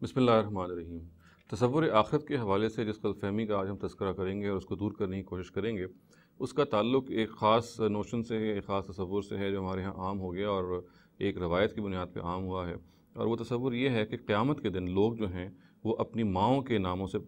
बिस्मिल्लाहिर्रहमानिर्रहीम। तसव्वुर आखिरत के हवाले से जिस गलतफ़हमी का आज हम तज़किरा करेंगे और उसको दूर करने की कोशिश करेंगे, उसका ताल्लुक़ एक ख़ास नोशन से है, एक ख़ास तसव्वुर से है जो हमारे यहाँ आम हो गया और एक रवायत की बुनियाद पे आम हुआ है। और वो तसव्वुर ये है कि क़यामत के दिन लोग जो हैं वो अपनी माँओं के नामों से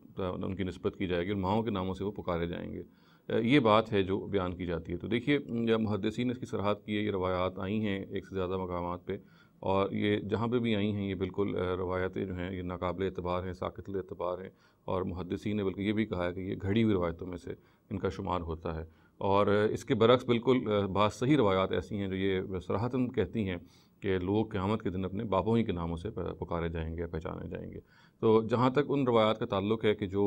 उनकी निस्बत की जाएगी और माँओं के नामों से वो पुकारे जाएँगे। ये बात है जो बयान की जाती है। तो देखिए, जब मुहद्दिसीन ने इसकी सराहत की है, ये रवायात आई हैं एक से ज़्यादा मकामात पे, और ये जहाँ पे भी आई हैं ये बिल्कुल रवायतें जो हैं ये नाकाबिल एतबार हैं, साक़ितुल एतबार हैं। और मुहद्दिसीन ने बल्कि ये भी कहा है कि ये घड़ी हुई रवायतों में से इनका शुमार होता है। और इसके बरक्स बिल्कुल बहुत सही रवायात ऐसी हैं जो ये सराहतन कहती हैं कि लोग क़यामत के दिन अपने बापों ही के नामों से पुकारे जाएँगे, पहचाने जाएँगे। तो जहाँ तक उन रवायात का ताल्लुक़ है कि जो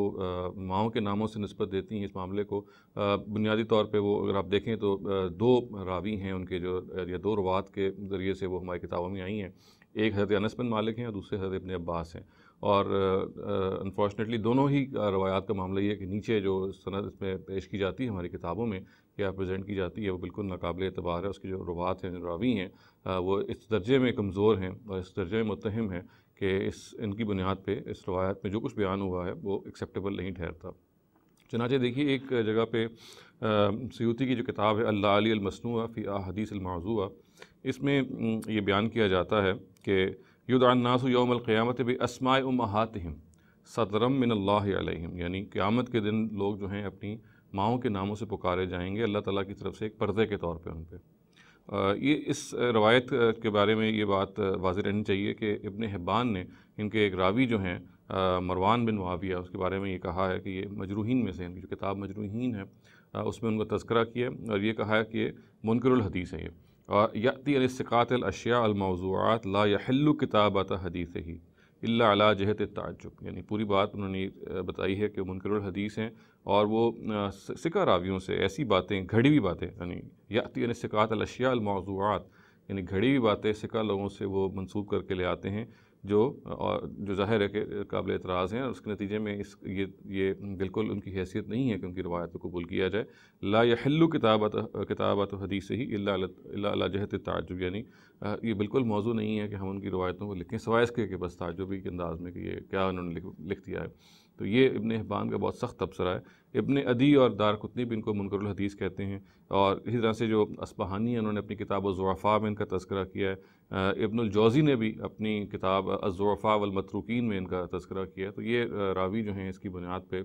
माँओं के नामों से निस्बत देती हैं इस मामले को, बुनियादी तौर पे वो अगर आप देखें तो दो रावी हैं उनके जो या दो रवात के ज़रिए से वो हमारी किताबों में आई हैं। एक हज़रत अनस बिन मालिक हैं और दूसरे हज़रत इब्न अब्बास हैं। और अनफॉर्चुनेटली दोनों ही रवायात का मामला ये है कि नीचे जो सनद इसमें पेश की जाती है हमारी किताबों में या प्रेजेंट की जाती है वो बिल्कुल नाकाबिल एतबार है। उसकी जो रवात हैं, जो रावी हैं, वो इस दर्जे में कमज़ोर हैं और इस दर्जे में मुत्तहम हैं कि इनकी बुनियाद पे इस रवायत में जो कुछ बयान हुआ है वो एक्सेप्टेबल नहीं ठहरता। चनाचे देखिए, एक जगह पे सयूती की जो किताब है अल-लाली अल-मस्नूआ फ़ी अहादीस अल-मौज़ूआ, इसमें ये बयान किया जाता है कि युदअ अन्नासु यौमल क़ियामति बिअस्माइ उम्महातिहिम सतरम मिनल्लाहि अलैहिम, यानी क़यामत के दिन लोग जो हैं अपनी माँओं के नामों से पुकारे जाएंगे अल्लाह ताला की तरफ से एक पर्दे के तौर पे उन पे। ये इस रवायत के बारे में ये बात वाज़ेह रहनी चाहिए कि इब्न हिब्बान ने इनके एक रावी जो हैं मरवान बिन मुआविया, उसके बारे में ये कहा है कि ये मजरूहीन में से, इनकी जो किताब मजरूहीन है उसमें उनका तज़किरा किया और ये कहा है कि ये मुनकरुल हदीस है। ये और याती अन इस्तिक़ात अल अशिया अल मौज़ूआत ला यहिल्लु किताबत हदीसिही इल्ला अला जहत ताज्जुब, यानी पूरी बात उन्होंने बताई है कि मुनकरुल हदीस हैं और वो सिका रावियों से ऐसी बातें, घड़ी हुई बातें, यानी याती अन इस्तिक़ात अल अशिया अल मौज़ूआत, यानी घड़ी हुई बातें सिका लोगों से वो मंसूब करके ले आते हैं जो ज़ाहिर है कि काबिल एतराज़ हैं। और उसके नतीजे में ये बिल्कुल उनकी हैसियत नहीं है कि उनकी रवायत को कबूल किया जाए। ला यहिल्लु किताबत हदीसिही इल्ला अला जहत ताज्जुब, यानी ये बिल्कुल मौजू नहीं है कि हम उनकी रवायतों को लिखें सिवाय इसके कि बस ताज्जुबी के अंदाज़ में कि ये क्या उन्होंने लिख दिया है। तो ये इब्न हिब्बान का बहुत सख्त तबसरा है। इब्न अदी और दारक़ुतनी भी इनको मुनकरुल हदीस कहते हैं। और इसी तरह से जो अस्बहानी है उन्होंने अपनी किताब अज़-ज़ुअफ़ा में इनका तज़किरा किया है। इब्नुल जौज़ी ने भी अपनी किताब अज़-ज़ुअफ़ा वल मतरूकीन में इनका तज़किरा किया है। तो ये रावी जो हैं इसकी बुनियाद पे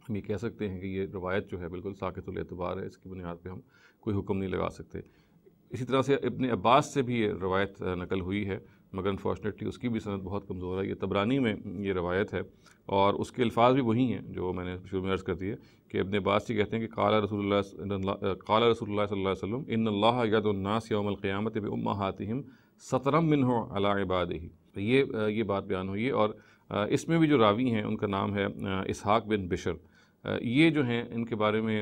हम ये कह सकते हैं कि ये रवायत जो है बिल्कुल साक़ितुल एतबार है, इसकी बुनियाद पे हम कोई हुक्म नहीं लगा सकते। इसी तरह से इब्न अब्बास से भी ये रवायत नकल हुई है, मगर अनफॉर्चुनेटली उसकी भी सनद बहुत कमज़ोर है। ये तबरानी में ये रवायत है और उसके अल्फाज भी वही हैं जो मैंने शुरू में अर्ज़ कर दिए कि इब्न अब्बास ये कहते हैं कि क़ाला रसूलुल्लाह सल्लल्लाहु अलैहि वसल्लम इन्नल्लाह यदउन्नास यौमल क़ियामति बिउम्महातिहिम सतरम मिन्हु अला इबादिही। तो ये बात बयान हुई है। और इसमें भी जो रावी हैं उनका नाम है इसहाक़ बिन बिशर। ये जो हैं इनके बारे में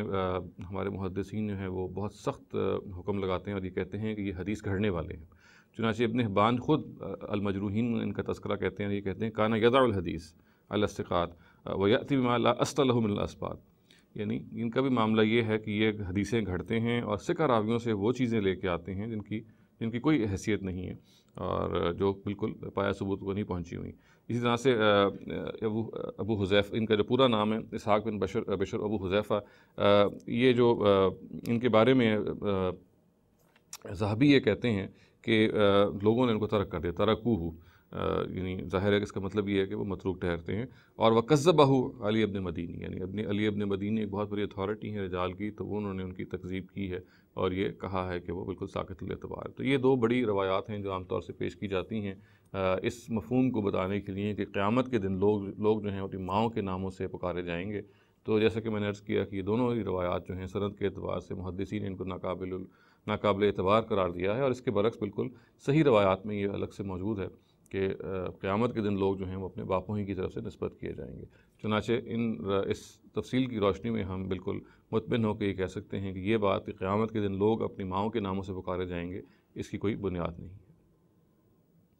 हमारे मुहद्दिसीन जो हैं वो बहुत सख्त हुक्म लगाते हैं और ये कहते हैं कि ये हदीस गढ़ने वाले हैं। चुनांचे इब्न हिब्बान ख़ुद अल-मजरूहीन में इनका तज़किरा कहते हैं, ये कहते हैं काना यदउल हदीस अल इस्तिक़ात व याती बिमा ला अस्ल लहु मिनल अस्बात, यानी इनका भी मामला ये है कि ये हदीसें घड़ते हैं और सिका रावियों से वो चीज़ें लेके आते हैं जिनकी कोई हैसियत नहीं है और जो बिल्कुल पाया सबूत को नहीं पहुँची हुई। इसी तरह से अबू हुज़ैफ़ा, इनका जो पूरा नाम है इसहाक़ बिन बिशर अबू हुज़ैफ़ा, ये जो इनके बारे में ज़हाबी ये कहते हैं कि लोगों ने इनको तर्क कर दिया, तरकूहु, यानी ज़ाहिर है कि इसका मतलब ये है कि वो मतरूक ठहरते हैं। और वकज़्ज़बहु अली इब्न मदीनी, यानी अली इब्न मदीनी एक बहुत बड़ी अथॉरिटी है रिजाल की, तो वो उन्होंने उनकी तकज़ीब की है और ये कहा है कि वो बिल्कुल साक़ितुल एतबार। तो ये दो बड़ी रवायात हैं जो आमतौर से पेश की जाती हैं इस मफ़हूम को बताने के लिए कि क़यामत के दिन लोग जो हैं अपनी माँओं के नामों से पुकारे जाएंगे। तो जैसा कि मैंने अर्ज़ किया कि ये दोनों ही रवायात जो हैं सनद के एतबार से मुहद्दिसीन ने इनको नाकाबिल एतबार करार दिया है और इसके बरक्स बिल्कुल सही रवायात में ये अलग से मौजूद है कि क़यामत के दिन लोग जो हैं वो अपने बापों ही की तरफ से निस्बत किए जाएंगे। चुनांचे इस तफ़सील की रोशनी में हम बिल्कुल मुतमिन होकर ये कह सकते हैं कि ये बात कि क़यामत के दिन लोग अपनी माँओं के नामों से पुकारे जाएंगे, इसकी कोई बुनियाद नहीं है।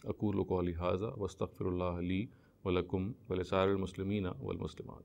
अक़ूलु क़ौली हाज़ा वस्तग़फ़िरुल्लाह ली व लकुम व लिसाइरिल मुस्लिमीना वल मुस्लिमात।